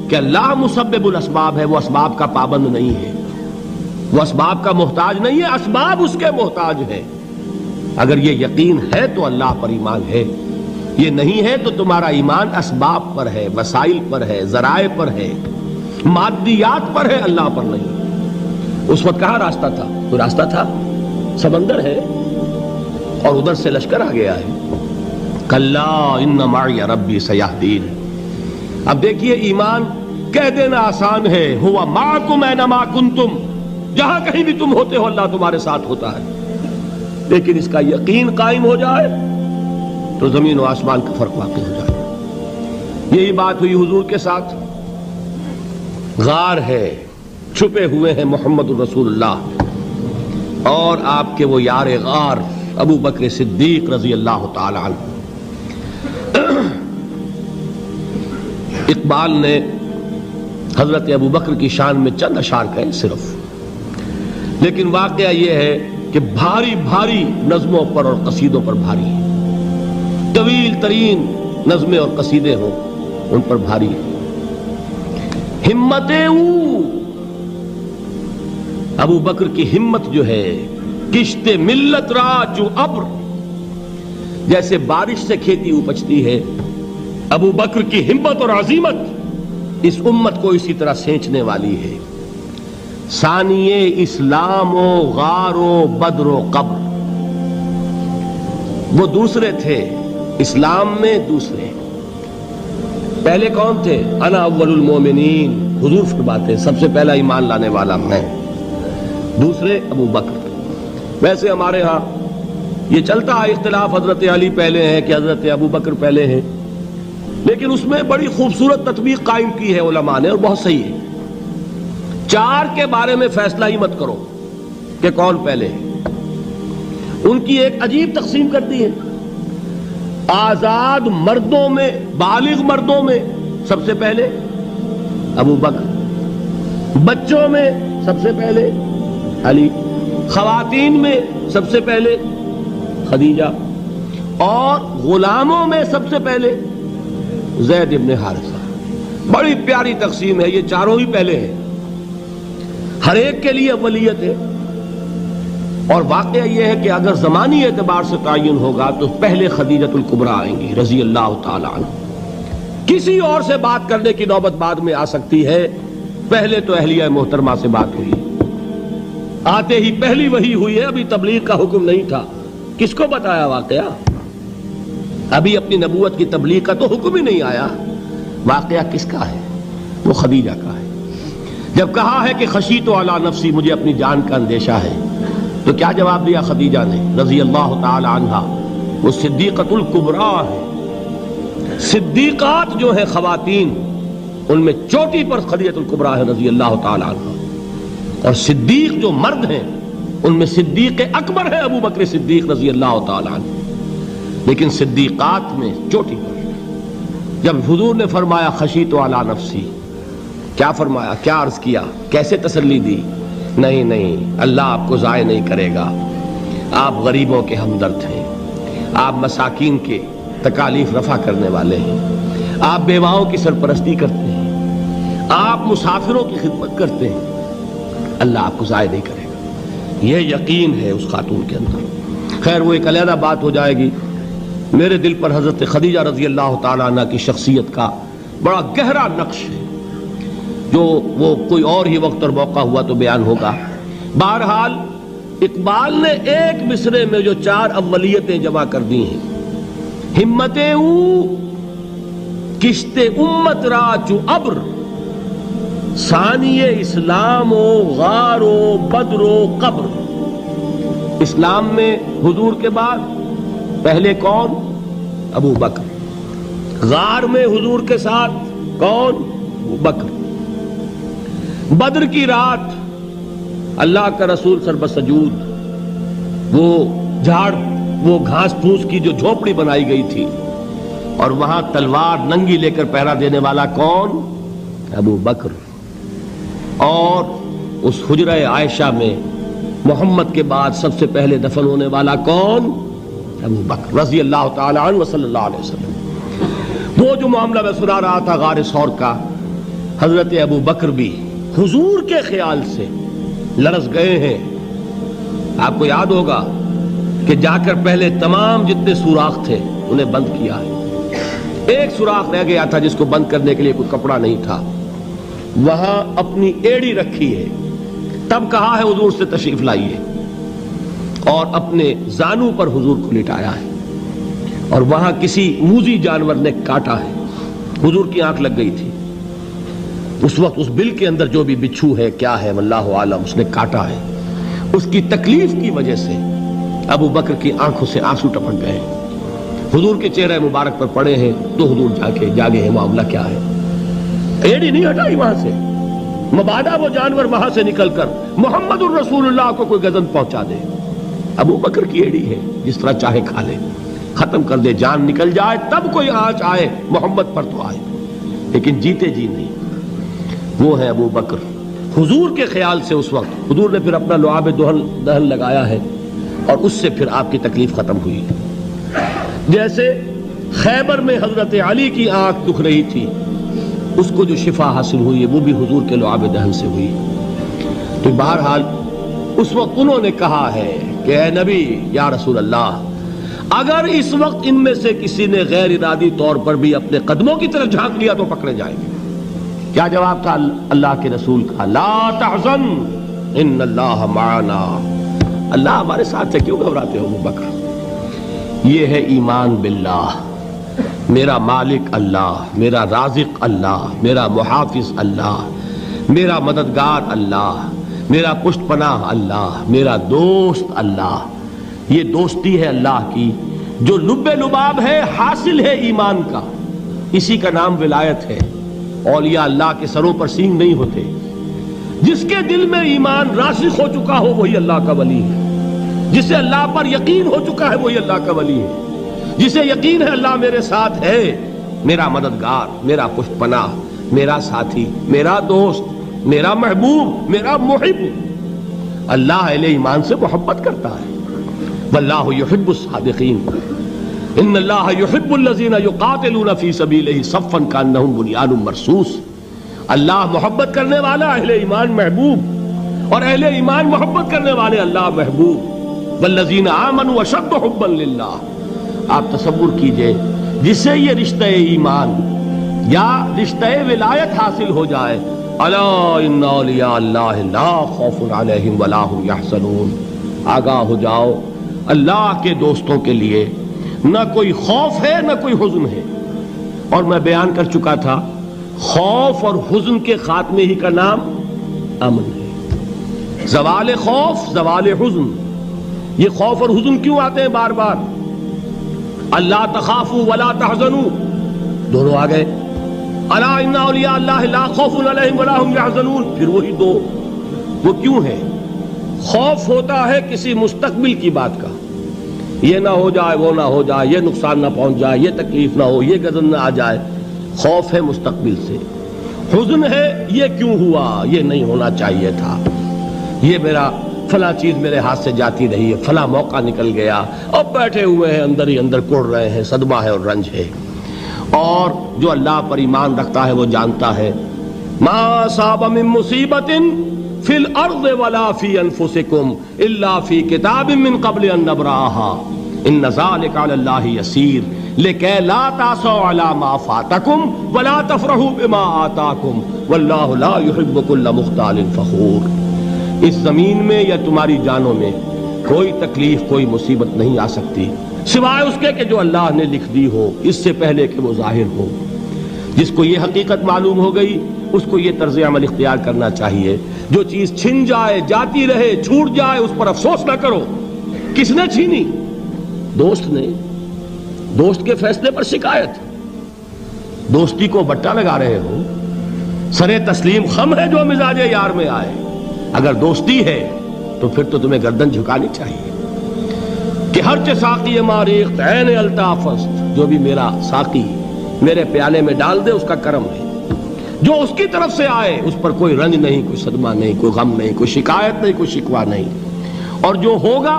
کہ اللہ مسبب الاسباب ہے، وہ اسباب کا پابند نہیں ہے، وہ اسباب کا محتاج نہیں ہے، اسباب اس کے محتاج ہیں۔ اگر یہ یقین ہے تو اللہ پر ایمان ہے، یہ نہیں ہے تو تمہارا ایمان اسباب پر ہے، وسائل پر ہے، ذرائع پر ہے، مادیات پر ہے، اللہ پر نہیں۔ اس وقت کہاں راستہ تھا؟ کوئی راستہ تھا؟ سمندر ہے اور ادھر سے لشکر آ گیا ہے۔ کلا ان معی ربی سیہدین۔ اب دیکھیے ایمان کہہ دینا آسان ہے، ہوا معکم اینما کنتم، جہاں کہیں بھی تم ہوتے ہو اللہ تمہارے ساتھ ہوتا ہے، لیکن اس کا یقین قائم ہو جائے تو زمین و آسمان کا فرق واقع ہو جائے۔ یہی بات ہوئی حضور کے ساتھ۔ غار ہے، چھپے ہوئے ہیں محمد الرسول اللہ اور آپ کے وہ یار غار ابو بکر صدیق رضی اللہ تعالی عنہ۔ اقبال نے حضرت ابو بکر کی شان میں چند اشعار کہے صرف، لیکن واقعہ یہ ہے کہ بھاری بھاری نظموں پر اور قصیدوں پر بھاری ہے، طویل ترین نظمیں اور قصیدے ہوں ان پر بھاری ہے۔ ہمت ابو بکر کی ہمت جو ہے، کشت ملت را جو ابر، جیسے بارش سے کھیتی اپجتی ہے، ابو بکر کی ہمت اور عزیمت اس امت کو اسی طرح سینچنے والی ہے۔ ثانیے اسلام و غار و بدر و قبر، وہ دوسرے تھے اسلام میں، دوسرے پہلے کون تھے؟ انا اول المومنین، حضور فرماتے ہیں سب سے پہلا ایمان لانے والا میں، دوسرے ابو بکر۔ ویسے ہمارے ہاں یہ چلتا ہے اختلاف، حضرت علی پہلے ہیں کہ حضرت ابو بکر پہلے ہیں، لیکن اس میں بڑی خوبصورت تطبیق قائم کی ہے علماء نے اور بہت صحیح ہے۔ چار کے بارے میں فیصلہ ہی مت کرو کہ کون پہلے ہے، ان کی ایک عجیب تقسیم کر دی ہے۔ آزاد مردوں میں، بالغ مردوں میں سب سے پہلے ابو بکر، بچوں میں سب سے پہلے علی، خواتین میں سب سے پہلے خدیجہ، اور غلاموں میں سب سے پہلے زید ابن حارثہ۔ بڑی پیاری تقسیم ہے، یہ چاروں ہی پہلے ہیں، ہر ایک کے لیے اولیت ہے۔ اور واقعہ یہ ہے کہ اگر زمانی اعتبار سے تعین ہوگا تو پہلے خدیجۃ الکبریٰ آئیں گی رضی اللہ تعالی عنہ، کسی اور سے بات کرنے کی نوبت بعد میں آ سکتی ہے، پہلے تو اہلیہ محترمہ سے بات ہوئی، آتے ہی پہلی وحی ہوئی ہے، ابھی تبلیغ کا حکم نہیں تھا۔ کس کو بتایا واقعہ؟ ابھی اپنی نبوت کی تبلیغ کا تو حکم ہی نہیں آیا۔ واقعہ کس کا ہے؟ وہ خدیجہ کا ہے۔ جب کہا ہے کہ خشیت علی نفسی، مجھے اپنی جان کا اندیشہ ہے، تو کیا جواب دیا خدیجہ نے رضی اللہ تعالی عنہا؟ وہ صدیقۃ الکبریٰ ہے۔ صدیقات جو ہیں خواتین، ان میں چوٹی پر خدیجۃ الکبریٰ ہے رضی اللہ تعالی عنہا، اور صدیق جو مرد ہیں ان میں صدیق اکبر ہے ابو بکر صدیق رضی اللہ تعالی عنہ، لیکن صدیقات میں چوٹی پر۔ جب حضور نے فرمایا خشیت علی نفسی، کیا فرمایا؟ کیا عرض کیا؟ کیسے تسلی دی؟ نہیں نہیں، اللہ آپ کو ضائع نہیں کرے گا، آپ غریبوں کے ہمدرد ہیں، آپ مساکین کے تکالیف رفع کرنے والے ہیں، آپ بیواؤں کی سرپرستی کرتے ہیں، آپ مسافروں کی خدمت کرتے ہیں، اللہ آپ کو ضائع نہیں کرے گا۔ یہ یقین ہے اس خاتون کے اندر۔ خیر وہ ایک علیحدہ بات ہو جائے گی۔ میرے دل پر حضرت خدیجہ رضی اللہ تعالیٰ عنہ کی شخصیت کا بڑا گہرا نقش ہے، جو وہ کوئی اور ہی وقت اور موقع ہوا تو بیان ہوگا۔ بہرحال اقبال نے ایک مصرے میں جو چار اولیتیں جمع کر دی ہیں، ہمت او کشت امت را چو ابر، ثانی اسلام و غار و بدر و قبر۔ اسلام میں حضور کے بعد پہلے کون؟ ابو بکر۔ غار میں حضور کے ساتھ کون؟ ابو بکر۔ بدر کی رات اللہ کا رسول سربسجود، وہ جھاڑ، وہ گھاس پھوس کی جو جھوپڑی بنائی گئی تھی، اور وہاں تلوار ننگی لے کر پہرا دینے والا کون؟ ابو بکر۔ اور اس حجرہ عائشہ میں محمد کے بعد سب سے پہلے دفن ہونے والا کون؟ ابو بکر رضی اللہ تعالی عنہ وصلی اللہ علیہ وسلم۔ وہ جو معاملہ میں سنا رہا تھا غار ثور کا، حضرت ابو بکر بھی حضور کے خیال سے لرز گئے ہیں. آپ کو یاد ہوگا کہ جا کر پہلے تمام جتنے سوراخ تھے انہیں بند کیا ہے. ایک سوراخ رہ گیا تھا جس کو بند کرنے کے لیے کوئی کپڑا نہیں تھا. وہاں اپنی ایڑی رکھی ہے. تب کہا ہے حضور سے تشریف لائیے, اور اپنے زانو پر حضور کو لٹایا ہے. اور وہاں کسی موذی جانور نے کاٹا ہے. حضور کی آنکھ لگ گئی تھی. اس وقت اس بل کے اندر جو بھی بچھو ہے کیا ہے واللہ عالم, اس نے کاٹا ہے. اس کی تکلیف کی وجہ سے ابو بکر کی آنکھوں سے آنسو ٹپک گئے. حضور کے چہرے مبارک پر پڑے ہیں تو حضور جاگے ہیں. معاملہ کیا ہے؟ ایڑی نہیں ہٹائی وہاں سے, مبادا وہ جانور وہاں سے نکل کر محمد الرسول اللہ کو کوئی گزن پہنچا دے. ابو بکر کی ایڑی ہے, جس طرح چاہے کھا لے, ختم کر دے, جان نکل جائے تب کوئی آنچ آئے محمد پر تو آئے, لیکن جیتے جی نہیں. وہ ہے ابو بکر حضور کے خیال سے. اس وقت حضور نے پھر اپنا لعاب دہن لگایا ہے اور اس سے پھر آپ کی تکلیف ختم ہوئی. جیسے خیبر میں حضرت علی کی آنکھ دکھ رہی تھی, اس کو جو شفا حاصل ہوئی ہے وہ بھی حضور کے لعاب دہن سے ہوئی. تو بہرحال اس وقت انہوں نے کہا ہے کہ اے نبی یا رسول اللہ, اگر اس وقت ان میں سے کسی نے غیر ارادی طور پر بھی اپنے قدموں کی طرف جھانک لیا تو پکڑے جائیں گے. کیا جواب تھا اللہ کے رسول کا؟ لا تحزن ان اللہ معنا. اللہ ہمارے ساتھ ہے, کیوں گھبراتے ہو ابو بکر؟ یہ ہے ایمان باللہ. میرا مالک اللہ, میرا رازق اللہ, میرا محافظ اللہ, میرا مددگار اللہ, میرا پشت پناہ اللہ, میرا دوست اللہ. یہ دوستی ہے اللہ کی جو لب لباب ہے, حاصل ہے ایمان کا. اسی کا نام ولایت ہے. اولیاء اللہ کے سروں پر سینگ نہیں ہوتے. جس کے دل میں ایمان راسخ ہو چکا ہو وہی اللہ کا ولی ہے. جسے اللہ پر یقین ہو چکا ہے وہی اللہ کا ولی ہے. جسے یقین ہے اللہ میرے ساتھ ہے, میرا مددگار, میرا پشت پناہ, میرا ساتھی, میرا دوست, میرا محبوب, میرا محب. اللہ اہل ایمان سے محبت کرتا ہے. واللہ یحب الصادقین. ان اللہ یحب الذین یقاتلون فی سبیلہ صفا کانہم بنیان مرصوص. اللہ محبت کرنے والا, اہل ایمان محبوب, اور اہل ایمان محبت کرنے والے اللہ محبوب. والذین آمنوا اشد حبا للہ. آپ تصور کیجئے جسے یہ رشتہ ایمان یا رشتہ ولایت حاصل ہو جائے, الا ان اولیاء اللہ لا خوف علیہم ولا هم یحزنون. آگاہ ہو جاؤ, اللہ کے دوستوں کے لیے نہ کوئی خوف ہے نہ کوئی حزن ہے. اور میں بیان کر چکا تھا, خوف اور حزن کے خاتمے ہی کا نام امن ہے. زوال خوف, زوال حزن. یہ خوف اور حزن کیوں آتے ہیں بار بار؟ اللہ تخافوا ولا تحزنوا, دونوں آ گئے. الا ان اولیاء اللہ لا خوف علیہم ولا هم یحزنون, پھر وہی دو. وہ کیوں ہے؟ خوف ہوتا ہے کسی مستقبل کی بات کا, یہ نہ ہو جائے, وہ نہ ہو جائے, یہ نقصان نہ پہنچ جائے, یہ تکلیف نہ ہو, یہ غضب نہ آ جائے. خوف ہے مستقبل سے. حزن ہے یہ کیوں ہوا, یہ نہیں ہونا چاہیے تھا, یہ میرا فلاں چیز میرے ہاتھ سے جاتی رہی ہے, فلاں موقع نکل گیا, اب بیٹھے ہوئے ہیں اندر ہی اندر کڑ رہے ہیں, صدمہ ہے اور رنج ہے. اور جو اللہ پر ایمان رکھتا ہے وہ جانتا ہے ما اصاب من مصیبت فی الارض ولا فی انفسکم الا فی کتاب من قبل ان نبرأها ان ذلک علی اللہ یسیر لکی لا تعصوا علی ما فاتکم ولا تفرحوا بما آتاکم واللہ لا یحب کل مختال فخور. اس زمین میں یا تمہاری جانوں میں کوئی تکلیف, کوئی مصیبت نہیں آ سکتی سوائے اس کے کہ جو اللہ نے لکھ دی ہو, اس سے پہلے کہ وہ ظاہر ہو. جس کو یہ حقیقت معلوم ہو گئی اس کو یہ طرز عمل اختیار کرنا چاہیے. جو چیز چھن جائے, جاتی رہے, چھوٹ جائے, اس پر افسوس نہ کرو. کس نے چھینی؟ دوست نے. دوست کے فیصلے پر شکایت. دوستی کو بٹا لگا رہے ہو, سرے تسلیم خم ہے جو مزاج یار میں آئے. اگر دوستی ہے تو پھر تو تمہیں گردن جھکانی چاہیے کہ ہر چے ساقی ماریخت عین الطافست, جو بھی میرا ساقی میرے پیالے میں ڈال دے اس کا کرم ہے. جو اس کی طرف سے آئے اس پر کوئی رنج نہیں, کوئی صدمہ نہیں, کوئی غم نہیں, کوئی شکایت نہیں, کوئی شکوہ نہیں. اور جو ہوگا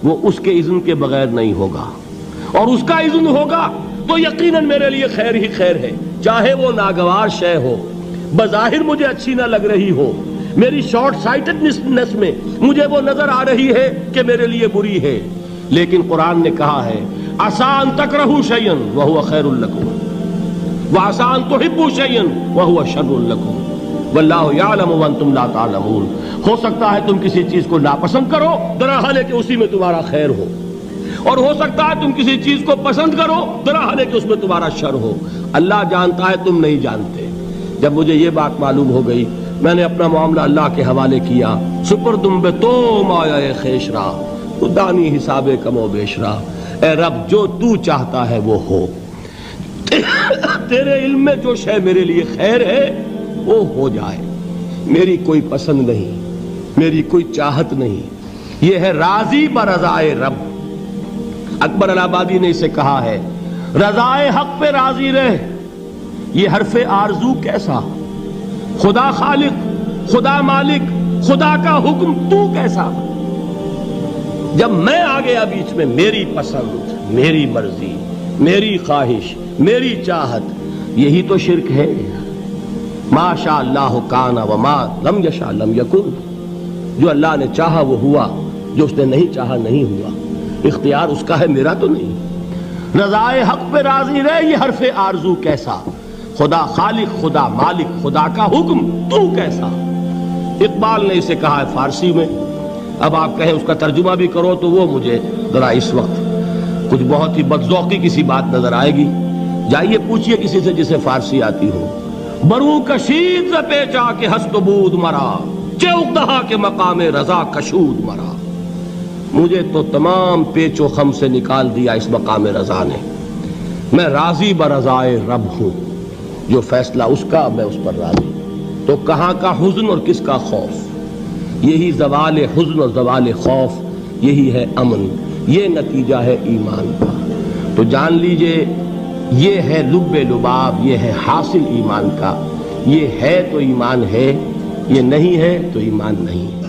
وہ اس کے اذن کے بغیر نہیں ہوگا, اور اس کا اذن ہوگا تو یقیناً میرے لیے خیر ہی خیر ہے, چاہے وہ ناگوار شے ہو. بظاہر مجھے اچھی نہ لگ رہی ہو، میری شارٹ سائٹڈنس میں مجھے وہ نظر آ رہی ہے کہ میرے لیے بری ہے، لیکن قرآن نے کہا ہے عسیٰ ان تکرہوا شیئا وہو خیر لکم وعسیٰ ان تحبوا شیئا وہو شر لکم واللہ یعلم وانتم لا تعلمون۔ ہو سکتا ہے تم کسی چیز کو ناپسند کرو درحال ہے کہ اسی میں تمہارا خیر ہو، اور ہو سکتا ہے تم کسی چیز کو پسند کرو درحال ہے کہ اس میں تمہارا شر ہو۔ اللہ جانتا ہے، تم نہیں جانتے۔ جب مجھے یہ بات معلوم ہو گئی، میں نے اپنا معاملہ اللہ کے حوالے کیا۔ سپردم بے تو مایا خیش را تو دانی حساب کم و بیش را، اے رب جو تو چاہتا ہے وہ ہو، تیرے علم میں جو شے میرے لیے خیر ہے وہ ہو جائے، میری کوئی پسند نہیں، میری کوئی چاہت نہیں، یہ ہے راضی برضائے رب۔ اکبر الہ آبادی نے اسے کہا ہے رضائے حق پہ راضی رہ، یہ حرف آرزو کیسا، خدا خالق، خدا مالک، خدا کا حکم تو کیسا۔ جب میں آ گیا بیچ میں، میری پسند، میری مرضی، میری خواہش، میری چاہت، یہی تو شرک ہے۔ ما شاء اللہ کان وما لم یشاء لم یکن، جو اللہ نے چاہا وہ ہوا، جو اس نے نہیں چاہا نہیں ہوا، اختیار اس کا ہے، میرا تو نہیں۔ رضائے حق پہ راضی رہ، یہ حرف آرزو کیسا، خدا خالق، خدا مالک، خدا کا حکم تو کیسا۔ اقبال نے اسے کہا ہے فارسی میں، اب آپ کہیں اس کا ترجمہ بھی کرو تو وہ مجھے ذرا اس وقت کچھ بہت ہی بدذوقی کسی بات نظر آئے گی۔ جائیے پوچھئے کسی سے جسے فارسی آتی ہو۔ برو کشید ز پیچا کے ہست و بود مرا، چوک دہا کے مقام رضا کشود مرا۔ مجھے تو تمام پیچ و خم سے نکال دیا اس مقام رضا نے، میں راضی برضائے رب ہوں، جو فیصلہ اس کا میں اس پر راضی۔ تو کہاں کا حزن اور کس کا خوف، یہی زوال حزن اور زوال خوف، یہی ہے امن، یہ نتیجہ ہے ایمان کا۔ تو جان لیجئے یہ ہے لب لباب، یہ ہے حاصل ایمان کا، یہ ہے تو ایمان ہے، یہ نہیں ہے تو ایمان نہیں۔